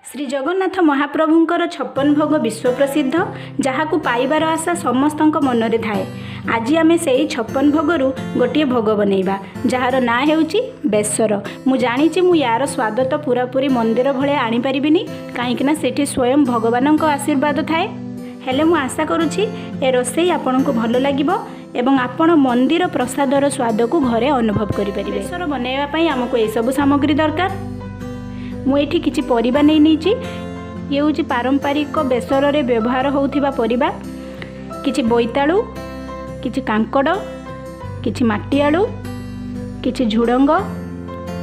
श्री जगन्नाथ महाप्रभुंकर 56 भोग विश्व प्रसिद्ध जहाँ को पाइबार आशा समस्त मन में थाए। आज आम से 56 भोगरू गोटे भोग बनइबा जार ना हेउची बेसर। मु जानी मु यार स्वाद तो पूरापूरी मंदिर भले आनी परिबिनी कहीं सेठी स्वयं भगवान आशीर्वाद थाए। हेले मु आशा करुछि ए रोषेई आपन को भल लागिबो एवं आपण मंदिर प्रसादर स्वाद को घरे अनुभव करि परिबे। बेसर बनैबा पई हमको ए सब सामग्री दरकार। मुझे किसी परिबा नहीं नीची। ये हूँ पारंपरिक बेसर रे व्यवहार होउथिबा परिबा किछि बोईतालु, किछि कांकड़, किछि माटी आलू, किछि झुडंग,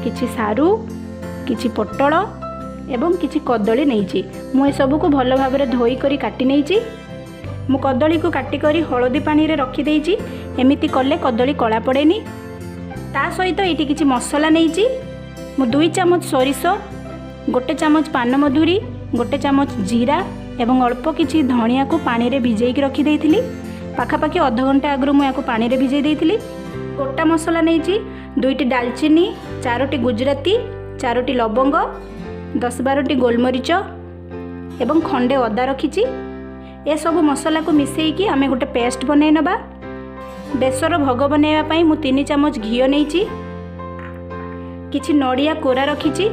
किछि सारू, किछि पोटल एवं किछि कदली नहींची। मु सब को भल भाव में धोई करी काटी नहींची। मु कदली को काटी करी हलदी पानी रे रखी देइची। एमिति कले कदली कला पड़ेनी। ता सहित एटी किछि मसला नहींची। मु 2 चामच सोरिष, 1 चामच पान मधुरी, 1 चामच जीरा एवं अल्प किछि धनिया को पानी रे भिजेकी रखी देइथिली। पाखापाखि अध घंटा आगु मु याको पानी रे भिजे देइथिली। गोटा मसला नहींची 2टी दालचीनी, 4टी गुजराती, 4टी लवंग, 10-12टी गोलमरीच एवं खंडे अदा रखिची। ए सब मसला को मिसेईकी आमे गोटे पेस्ट बनै नबा। बेसर भोग बनैबा पई मु 3 चामच घी नहींची। किछि नड़िया कोरा रखिची,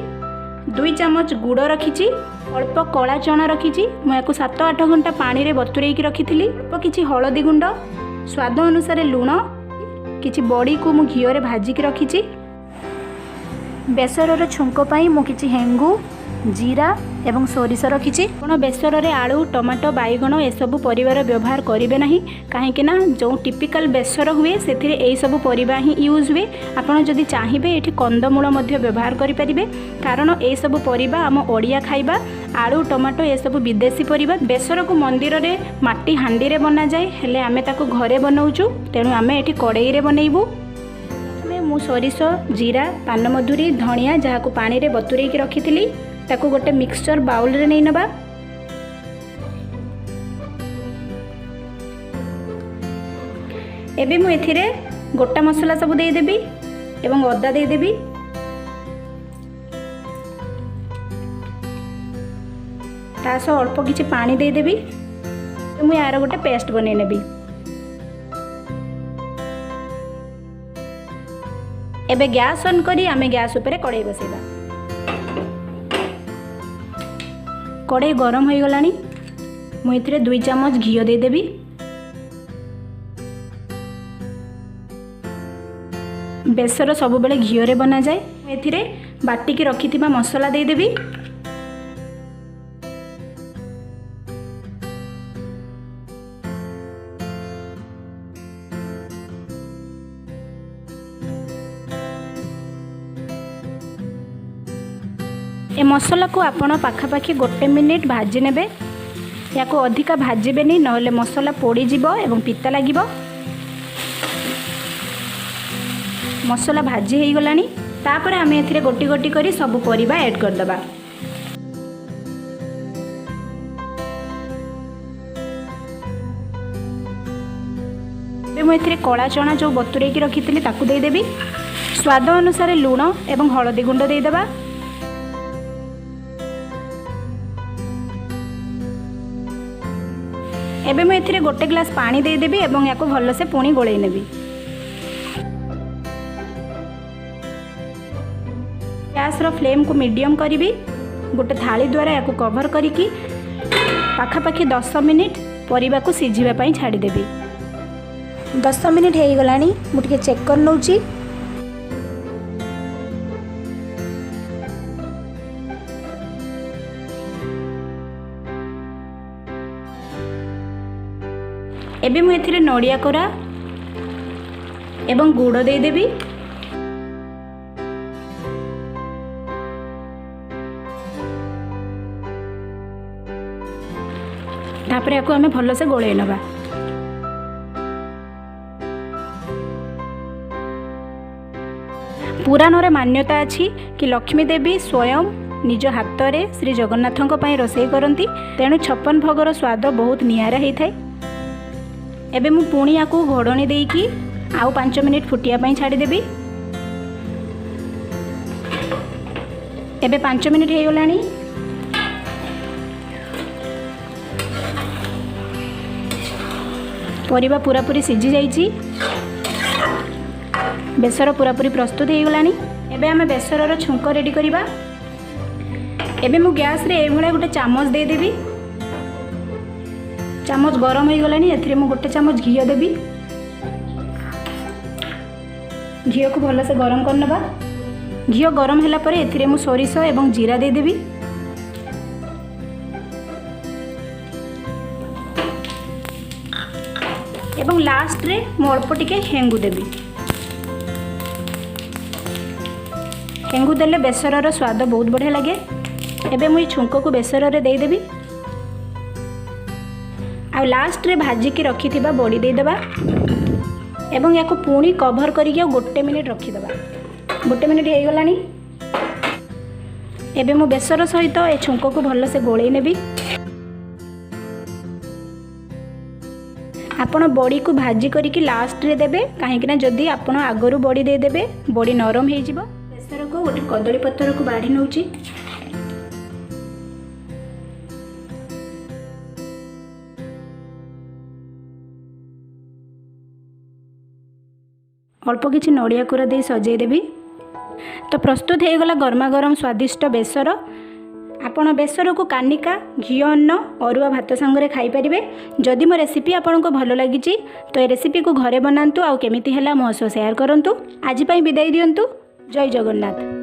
2 चामच गुड़ रखिची, अल्प कला चना रखिची। मुझे 7-8 घंटा पानी रे बतुरेकी रखिथिली। अल्प किछि हलदी गुंड, स्वाद अनुसार लुण, किछि बड़ी को मु घी रे भाजिकी रखिची। बेसर रे छुंक पई मु किछि हेंगु, जीरा एवं सोरिष रखिची। आपण बेसर रे आलू, टमाटो, बैगण ए सब परिवार व्यवहार करिवे नाही काहेकि ना जो टिपिकल बेसर हुए सेथिरे एई सब परिबा ही यूज हुए। आपण जदि चाहिबे एठी कंदमूल मध्ये व्यवहार करि परिबे कारण ए सब परिबा हम ओडिया खाइबा। आलू, टमाटो ए सब विदेशी परिबा। बेसर को मंदिर रे माटी हांडी रे बना जाए हेले आमे ताको घरे बनाउचु तेनु आमे एठी कड़ाई रे बनैबू। मु सोरिष, जीरा, पान मधुरी, धनिया जहाँ को पानी रे बतुरेकी रखिथिली ताको गोटे मिक्सचर बाउल रे नै नबा। एबे मु एथिरे गोटा मसला सब दे देबी एवं अदा दे देबी। तासो अल्प किछि पानी दे देबी। मु यार गोटे पेस्ट बनै नेबी। एबे गैस ऑन करी आमे गैस ऊपर कड़ाई बसेबा। कड़ाई गरम हो गलानी। मु एथिरे 2 चामच घी दे देबी। बेसर सब बेले घी रे बना जाए। एथिरे बाटिकी रखिथिबा मसला दे देबी। ए मसला को आपण पाखापाखि 1 मिनिट भाजी नेबे। या को अधिका भाजबेनी नहले मसला पोड़ी जीवो एवं पिता लागिबो। मसला भाजी हो गलानी। तापर आमे एथिरे गोटी गोटी करी सब परिबा ऐड कर दबा। मु एथिरे कला चना जो बतुरेकी रखिथिली ताकू दे देबी। स्वाद अनुसार लूण एवं हलदी गुंड दे दबा। एबे मैं एथिरे 1 ग्लास पानी दे देबी एवं याको भल से पुणी गोळेई नेबी। गैस रो फ्लेम को मीडियम करिबी। गोटे थाली द्वारा याको कवर करिकी पाखापाखि 10 मिनिट परिबा को सिझिबा पई छाड़ी देबी। 10 मिनिट हे गलानी। मु टिके चेक कर नउची। एबे मु एथिरे नड़िया कोरा एवं गुड़ दे देबी। तापर या आम भलसे गोले नवा। पुराण रे मान्यता अछि कि लक्ष्मी देवी स्वयं निज हाथ रे श्री जगन्नाथों पई रोषेई करती, तेणु 56 भोगर स्वाद बहुत नियारा होता है। एबे मु पुणी या घोड़णी देकी आउ 5 मिनिट फुटिया पई छाड़ीदेवी। एबे 5 मिनिट हो गलानी। परिबा पूरापूरी सिझी जाइए, बेसर पूरापूरी प्रस्तुत हो गलानी। एबे आमे बेसरर छुंक रेडी करिबा। एबे मु गैस रे ए भले गोटे चामच दे देबी। चामच गरम हो गलानी, एथिरे मु गोटे चामच घी देबी। घी को भलसे गरम कर नबा। घी गरम होला परे एथिरे मु सोरिष एवं जीरा दे देबी। एवं लास्ट रे मु अल्प टिके हेंगु देबी। हेंगु देले बेसरर स्वाद बहुत बढ़िया लगे। एबे मुई छुंक को बेसर रे दे देबी। आ लास्ट रे भाजी की रखी थिबा बड़ी दे देबा एवं या पुणी कभर करिके 1 मिनिट रखी देबा। 1 मिनिट हो गलानी। एबे मु बेसर सहित ए छुंक को भलसे गोळेई नेबी। आपण बड़ी को भाजी करिके लास्ट रे देबे, काहेकि ना जदी आपण आगरु बड़ी दे देबे बड़ी नरम हो जिवो। बेसर को गोटे कदली पत्र को बाढ़ी नउची। अल्प किछि नड़िया कोरा दे सजाई देबी। तो प्रस्तुत हो गला गरमा गरम स्वादिष्ट बेसर। आपण बेसर को कानिका घी अन्न अरुआ भात संगे खाई परिबे। जदि मो रेसिपी आपन को भलो लागी तो ए रेसिपी को घरे बनांतु, आउ केमिति हैला मो सह शेयर करंतु। आज पई विदाई दियंतु। जय जगन्नाथ।